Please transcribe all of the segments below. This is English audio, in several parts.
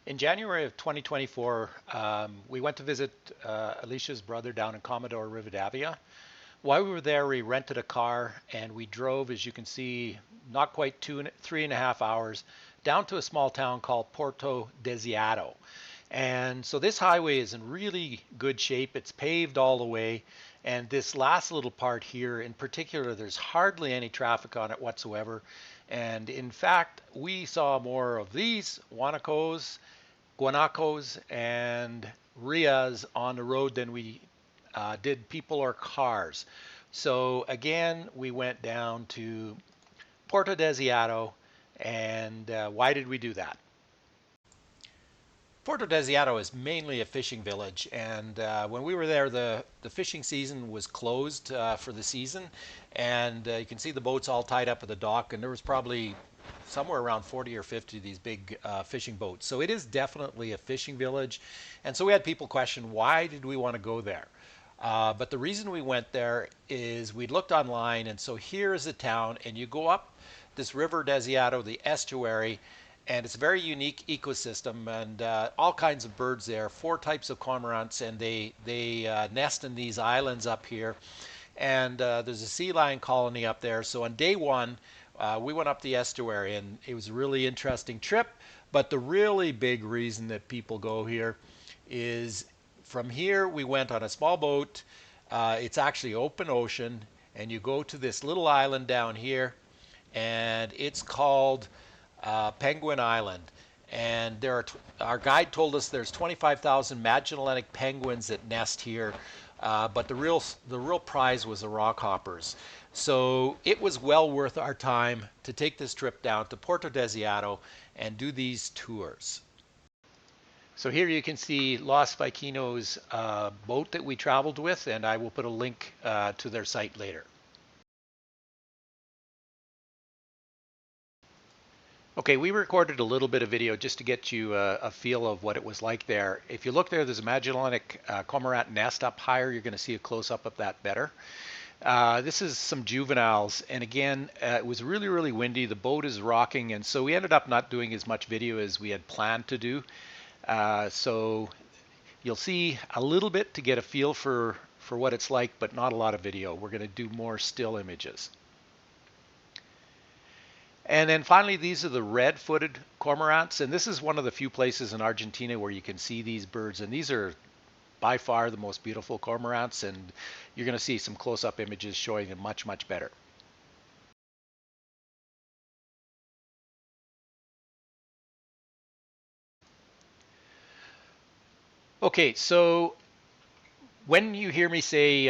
In January of 2024, we went to visit Alicia's brother down in Commodore Rivadavia. While we were there, we rented a car and we drove, as you can see, not quite 3.5 hours down to a small town called Puerto Desiado. And so this highway is in really good shape. It's paved all the way. And this last little part here in particular, there's hardly any traffic on it whatsoever. And in fact, we saw more of these guanacos, and Rias on the road than we did people or cars. So again, we went down to Puerto Desiado, and why did we do that? Puerto Desiado is mainly a fishing village, and when we were there, the fishing season was closed for the season, and you can see the boats all tied up at the dock, and there was probably somewhere around 40 or 50 of these big fishing boats. So it is definitely a fishing village, and so we had people question, why did we want to go there? But the reason we went there is we looked online, and so here is the town, and you go up this river Desiado, the estuary, and it's a very unique ecosystem, and all kinds of birds there. 4 types of cormorants, and they nest in these islands up here. And there's a sea lion colony up there. So on day one, we went up the estuary, and it was a really interesting trip. But the really big reason that people go here is from here we went on a small boat. It's actually open ocean, and you go to this little island down here, and it's called Penguin Island. And our guide told us there's 25,000 Magellanic penguins that nest here, but the real prize was the rockhoppers. So it was well worth our time to take this trip down to Puerto Desiado and do these tours. So here you can see Los Viquinos boat that we traveled with, and I will put a link to their site later. Okay, we recorded a little bit of video just to get you a feel of what it was like there. If you look there, there's a Magellanic Cormorant nest up higher. You're going to see a close-up of that better. This is some juveniles, and again, it was really, really windy. The boat is rocking, and so we ended up not doing as much video as we had planned to do. So you'll see a little bit to get a feel for what it's like, but not a lot of video. We're going to do more still images. And then finally, these are the red-footed cormorants, and this is one of the few places in Argentina where you can see these birds, and these are by far the most beautiful cormorants, and you're going to see some close-up images showing them much, much better. Okay, so when you hear me say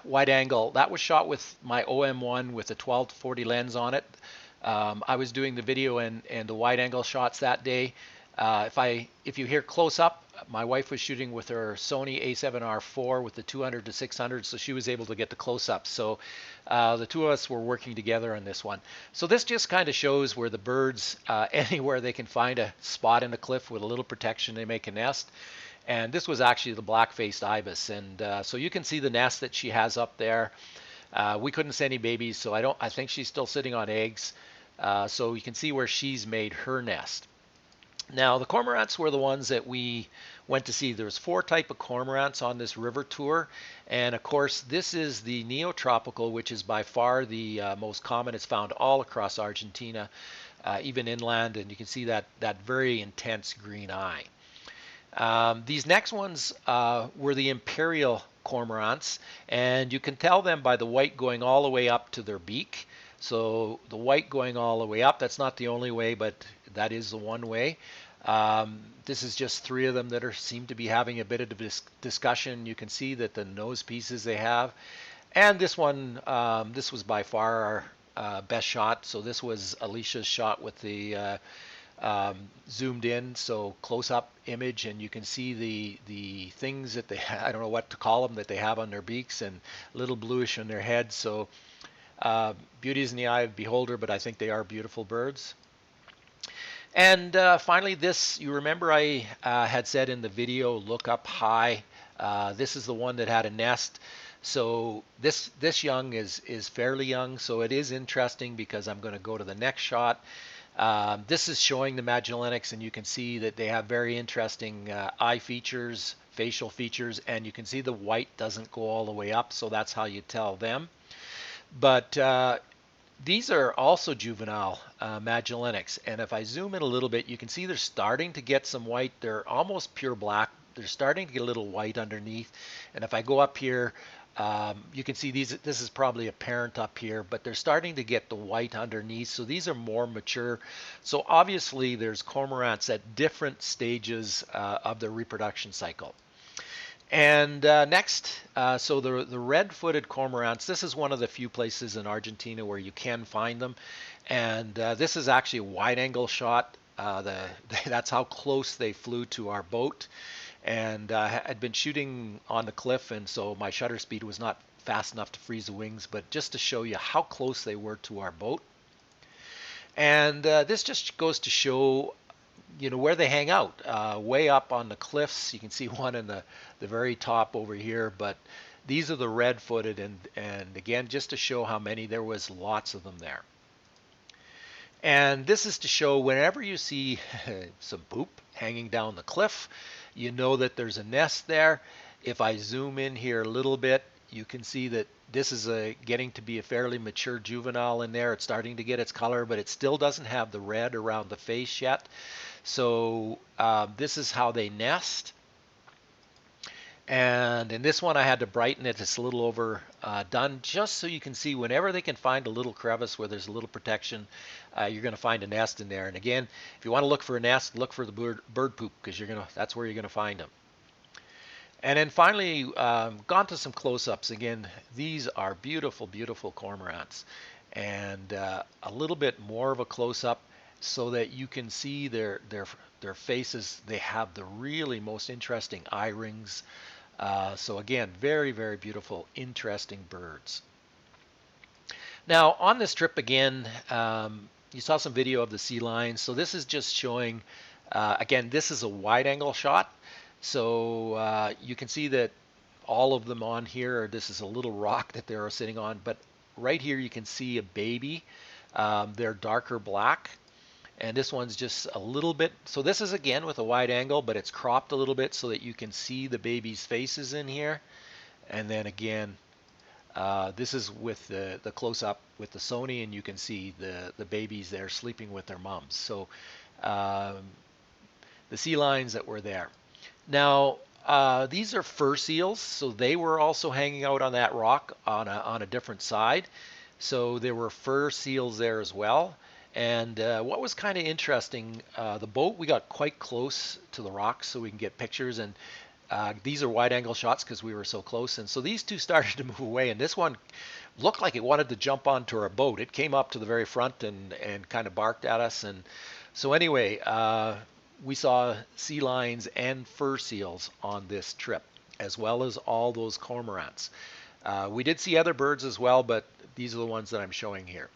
wide angle, that was shot with my OM1 with a 12-40 lens on it. I was doing the video and the wide angle shots that day. If you hear close up, my wife was shooting with her Sony A7R4 with the 200 to 600, so she was able to get the close up. So the two of us were working together on this one. So this just kind of shows where the birds, anywhere they can find a spot in the cliff with a little protection, they make a nest. And this was actually the black-faced ibis, and so you can see the nest that she has up there. We couldn't see any babies, so I think she's still sitting on eggs. So you can see where she's made her nest. Now the cormorants were the ones that we went to see. There's 4 types of cormorants on this river tour, and of course this is the neotropical, which is by far the most common. It's found all across Argentina, even inland, and you can see that very intense green eye. These next ones were the imperial cormorants, and you can tell them by the white going all the way up to their beak. So the white going all the way up, that's not the only way, but that is the one way. This is just 3 of them that seem to be having a bit of discussion. You can see that the nose pieces they have. And this one, this was by far our best shot. So this was Alicia's shot with the zoomed in, so close-up image, and you can see the things that they, I don't know what to call them, that they have on their beaks, and a little bluish on their heads. So beauty is in the eye of the beholder, but I think they are beautiful birds. And finally, this, you remember I had said in the video, look up high. This is the one that had a nest. So this young is fairly young, so it is interesting because I'm going to go to the next shot. This is showing the Magellanics, and you can see that they have very interesting eye features, facial features, and you can see the white doesn't go all the way up, so that's how you tell them. But these are also juvenile Magellanics, and if I zoom in a little bit, you can see they're starting to get some white. They're almost pure black. They're starting to get a little white underneath, and if I go up here, you can see these. This is probably a parent up here, but they're starting to get the white underneath. So these are more mature. So obviously, there's cormorants at different stages of their reproduction cycle. And next, so the red-footed cormorants, this is one of the few places in Argentina where you can find them. And this is actually a wide-angle shot. That's how close they flew to our boat. And I'd been shooting on the cliff, and so my shutter speed was not fast enough to freeze the wings, but just to show you how close they were to our boat. And this just goes to show where they hang out, way up on the cliffs. You can see one in the very top over here, but these are the red-footed, and again, just to show how many, there was lots of them there. And this is to show whenever you see some poop hanging down the cliff, you know that there's a nest there. If I zoom in here a little bit, you can see that this is getting to be a fairly mature juvenile in there. It's starting to get its color, but it still doesn't have the red around the face yet. So this is how they nest. And in this one, I had to brighten it. It's a little overdone, just so you can see whenever they can find a little crevice where there's a little protection, you're going to find a nest in there. And again, if you want to look for a nest, look for the bird poop, because that's where you're going to find them. And then finally, gone to some close-ups. Again, these are beautiful, beautiful cormorants. And a little bit more of a close-up so that you can see their faces. They have the really most interesting eye rings. So again, very, very beautiful, interesting birds. Now, on this trip again, you saw some video of the sea lions. So this is just showing, again, this is a wide-angle shot. So you can see that all of them on here, this is a little rock that they're sitting on, but right here you can see a baby. They're darker black, and this one's just a little bit, so this is again with a wide angle, but it's cropped a little bit so that you can see the baby's faces in here. And then again, this is with the close-up with the Sony, and you can see the babies there sleeping with their moms. So the sea lions that were there. Now, these are fur seals, so they were also hanging out on that rock on a different side. So there were fur seals there as well. And what was kind of interesting, the boat, we got quite close to the rocks so we can get pictures. And these are wide-angle shots because we were so close. And so these two started to move away. And this one looked like it wanted to jump onto our boat. It came up to the very front and kind of barked at us. And so anyway, we saw sea lions and fur seals on this trip, as well as all those cormorants. We did see other birds as well, but these are the ones that I'm showing here.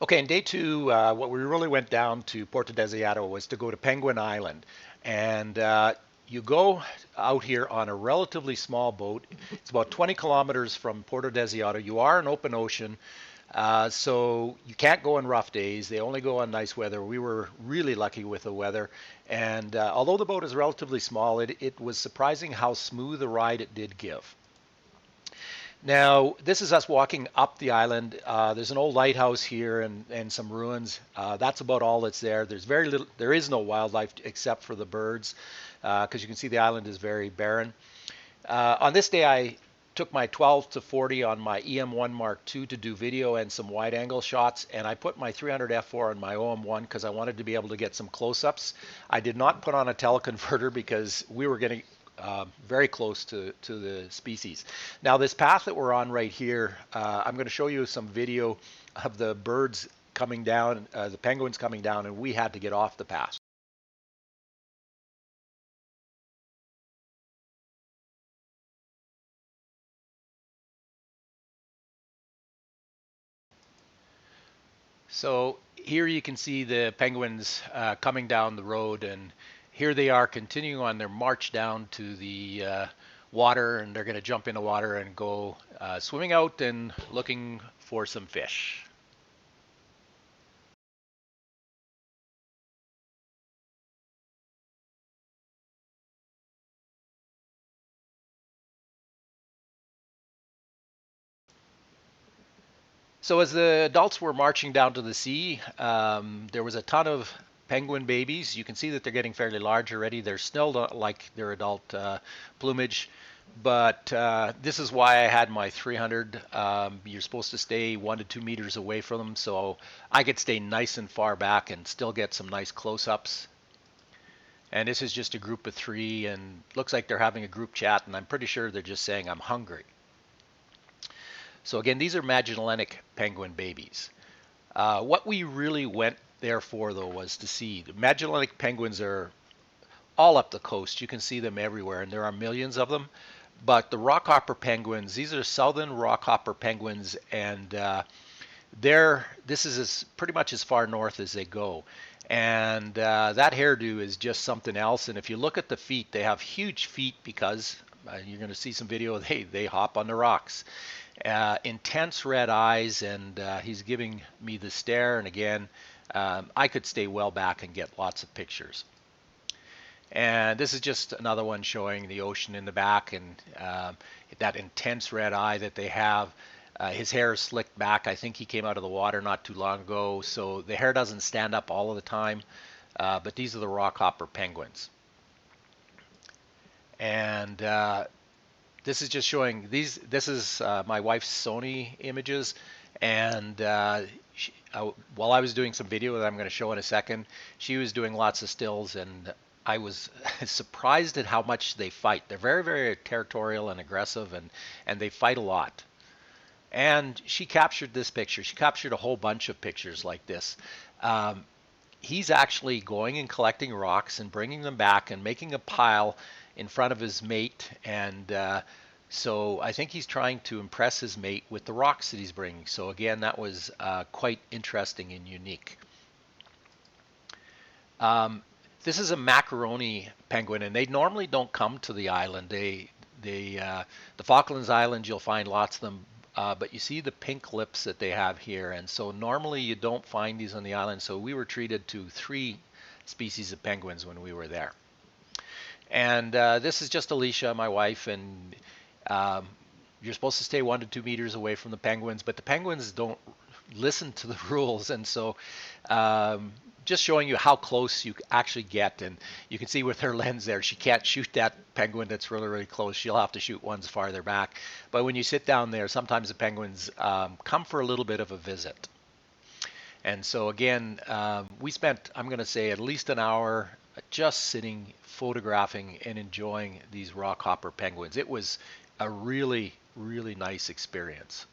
Okay, in day two, what we really went down to Puerto Desiado was to go to Penguin Island. And you go out here on a relatively small boat. It's about 20 kilometers from Puerto Desiado. You are in open ocean. So you can't go on rough days. They only go on nice weather. We were really lucky with the weather. And although the boat is relatively small, it was surprising how smooth a ride it did give. Now, this is us walking up the island. There's an old lighthouse here and some ruins. That's about all that's there. There's very little. There is no wildlife except for the birds, because you can see the island is very barren. On this day, I took my 12 to 40 on my EM1 Mark II to do video and some wide-angle shots, and I put my 300 f4 on my OM1 because I wanted to be able to get some close-ups. I did not put on a teleconverter because we were getting very close to the species. Now, this path that we're on right here, I'm going to show you some video of the birds coming down, the penguins coming down, and we had to get off the path. So here you can see the penguins coming down the road, and here they are continuing on their march down to the water, and they're going to jump in the water and go swimming out and looking for some fish. So as the adults were marching down to the sea, there was a ton of penguin babies. You can see that they're getting fairly large already. They're still not like their adult plumage, but this is why I had my 300. You're supposed to stay 1 to 2 meters away from them, so I could stay nice and far back and still get some nice close-ups. And this is just a group of three, and looks like they're having a group chat, and I'm pretty sure they're just saying, "I'm hungry." So again, these are Magellanic penguin babies. What we really went there for, though, was to see the Magellanic penguins are all up the coast. You can see them everywhere, and there are millions of them. But the Rockhopper penguins, these are southern Rockhopper penguins, and this is pretty much as far north as they go. And that hairdo is just something else. And if you look at the feet, they have huge feet because you're going to see some video. They hop on the rocks. Intense red eyes, and he's giving me the stare. And again, I could stay well back and get lots of pictures. And this is just another one showing the ocean in the back, and that intense red eye that they have. His hair is slicked back. I think he came out of the water not too long ago, so the hair doesn't stand up all of the time. But these are the Rockhopper penguins. And this is just showing these. This is my wife's Sony images, and while I was doing some video that I'm going to show in a second, she was doing lots of stills, and I was surprised at how much they fight. They're very, very territorial and aggressive, and they fight a lot. And she captured this picture. She captured a whole bunch of pictures like this. He's actually going and collecting rocks and bringing them back and making a pile in front of his mate. And so I think he's trying to impress his mate with the rocks that he's bringing. So again, that was quite interesting and unique. This is a macaroni penguin, and they normally don't come to the island. The Falklands Islands, you'll find lots of them, but you see the pink lips that they have here, and so normally you don't find these on the island. So we were treated to 3 species of penguins when we were there. And this is just Alicia, my wife, and you're supposed to stay 1 to 2 meters away from the penguins, but the penguins don't listen to the rules, and so just showing you how close you actually get. And you can see with her lens there, she can't shoot that penguin that's really, really close. She'll have to shoot ones farther back. But when you sit down there, sometimes the penguins come for a little bit of a visit. And so again, we spent, I'm going to say, at least an hour just sitting, photographing, and enjoying these Rockhopper penguins. It was a really, really nice experience.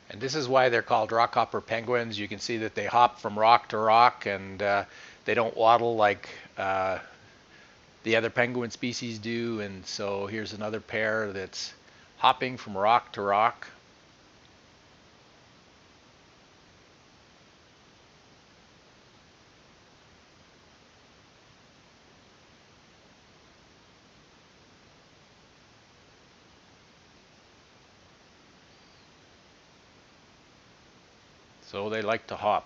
And this is why they're called Rockhopper penguins. You can see that they hop from rock to rock, and they don't waddle like the other penguin species do. And so here's another pair that's hopping from rock to rock. So they like to hop.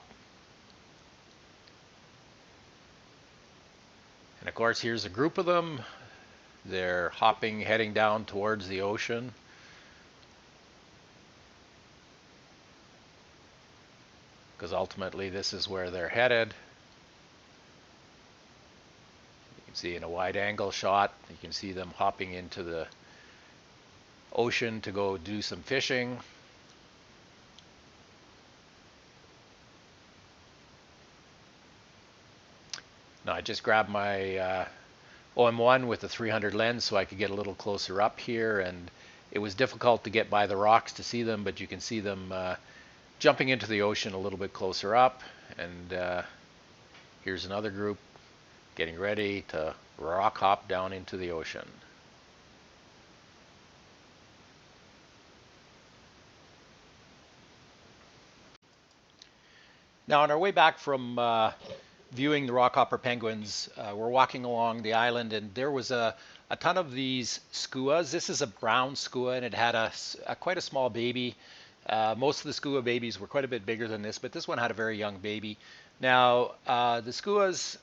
And of course, here's a group of them. They're hopping, heading down towards the ocean. Because ultimately this is where they're headed. You can see in a wide angle shot, you can see them hopping into the ocean to go do some fishing. Now I just grabbed my OM1 with the 300 lens so I could get a little closer up here, and it was difficult to get by the rocks to see them, but you can see them jumping into the ocean a little bit closer up. And here's another group getting ready to rock hop down into the ocean. Now on our way back from viewing the Rockhopper penguins, we're walking along the island, and there was a ton of these skuas. This is a brown skua, and it had quite a small baby. Most of the skua babies were quite a bit bigger than this, but this one had a very young baby. Now, the skuas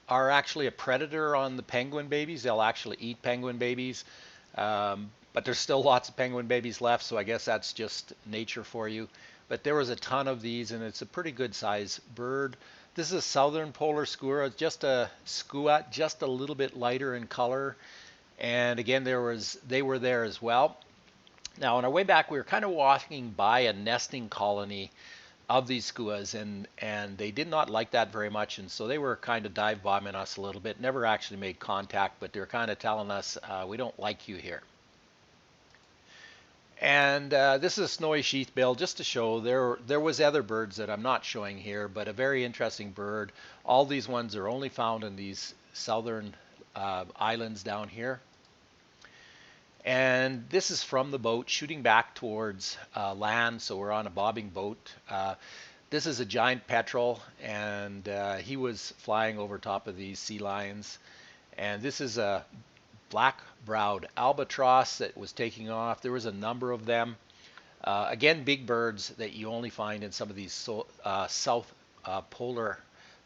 are actually a predator on the penguin babies. They'll actually eat penguin babies. but there's still lots of penguin babies left, so I guess that's just nature for you. But there was a ton of these, and it's a pretty good size bird. This is a southern polar skua, just a skua, just a little bit lighter in color. And again, they were there as well. Now, on our way back, we were kind of walking by a nesting colony of these skuas, and they did not like that very much, and so they were kind of dive bombing us a little bit. Never actually made contact, but they were kind of telling us, we don't like you here. And this is a snowy sheathbill, just to show there was other birds that I'm not showing here, but a very interesting bird. All these ones are only found in these southern islands down here. And this is from the boat shooting back towards land, so we're on a bobbing boat. This is a giant petrel, and he was flying over top of these sea lions. And this is a black-browed albatross that was taking off. There was a number of them. Again, big birds that you only find in some of these south polar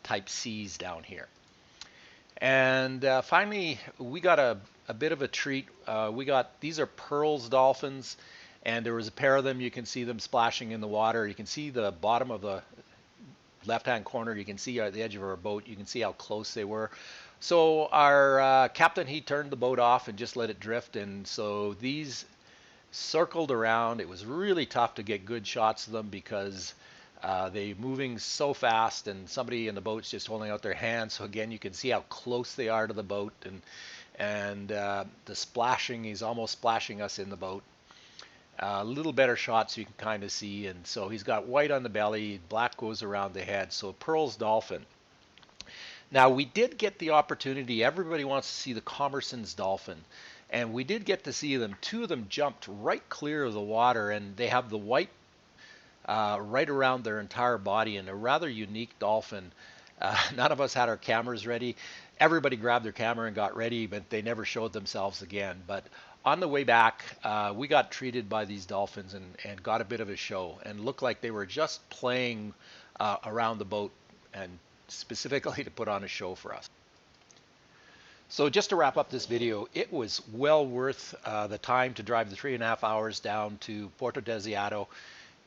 type seas down here. And finally, we got a bit of a treat. These are Pearl's dolphins, and there was a pair of them. You can see them splashing in the water. You can see the bottom of the left-hand corner. You can see at the edge of our boat. You can see how close they were. So our captain, he turned the boat off and just let it drift, and so these circled around. It was really tough to get good shots of them because they're moving so fast, and somebody in the boat's just holding out their hand. So again, you can see how close they are to the boat, and the splashing, he's almost splashing us in the boat. A little better shot so you can kind of see, and so he's got white on the belly, black goes around the head. So Pearl's dolphin. Now, we did get the opportunity, everybody wants to see the Comorants dolphin, and we did get to see them. Two of them jumped right clear of the water, and they have the white right around their entire body, and a rather unique dolphin. None of us had our cameras ready. Everybody grabbed their camera and got ready, but they never showed themselves again. But on the way back, we got treated by these dolphins and got a bit of a show, and looked like they were just playing around the boat, and specifically to put on a show for us. So just to wrap up this video, it was well worth the time to drive the 3.5 hours down to Puerto Desiado.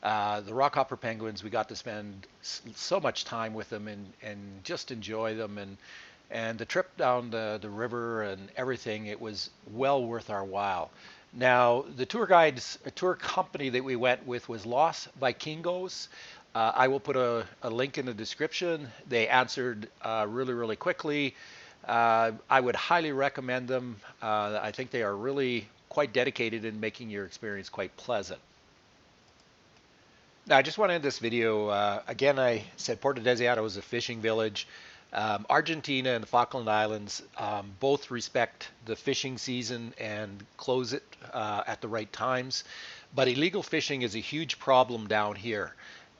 The Rockhopper Penguins, we got to spend so much time with them and just enjoy them, and the trip down the river and everything, it was well worth our while. Now, the tour company that we went with was Los Vikingos. I will put a link in the description. They answered really, really quickly. I would highly recommend them. I think they are really quite dedicated in making your experience quite pleasant. Now, I just want to end this video. Again, I said Puerto Desiado is a fishing village. Argentina and the Falkland Islands both respect the fishing season and close it at the right times. But illegal fishing is a huge problem down here.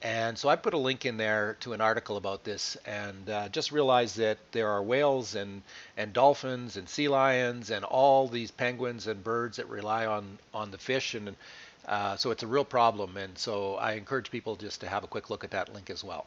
And so I put a link in there to an article about this, and just realized that there are whales and dolphins and sea lions and all these penguins and birds that rely on the fish, and so it's a real problem. And so I encourage people just to have a quick look at that link as well.